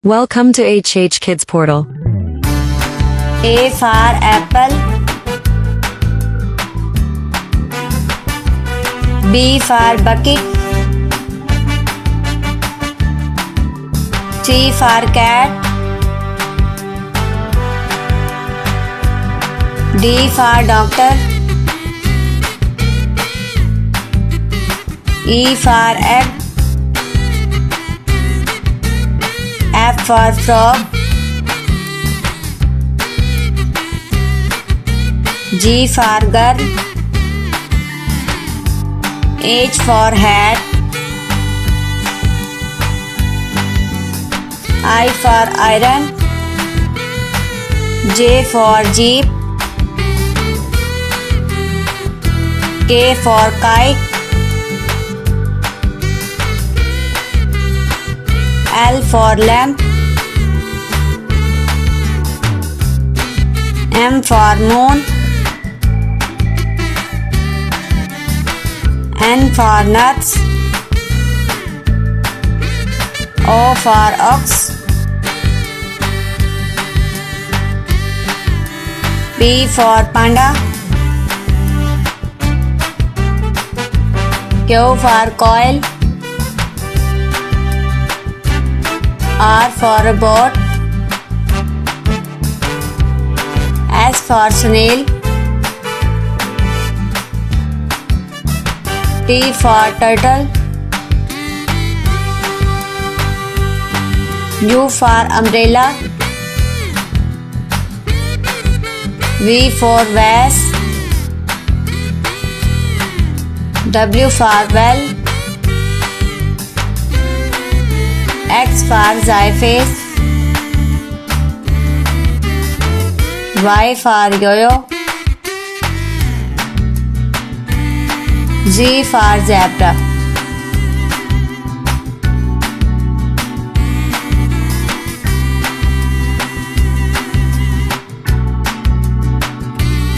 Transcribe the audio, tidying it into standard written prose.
Welcome to HH Kids Portal. A for apple. B for bucket. C for cat. D for doctor. E for egg. F for frog. G for girl. H for hat. I for iron. J for jeep. K for kite. L for lamp. M for moon. N for nuts. O for ox. P for panda. Q for coil. R for a boat. S for snail. T for turtle. U for umbrella. V for vase. W for well. X for xyphase. Y for yo-yo. Z for zebra.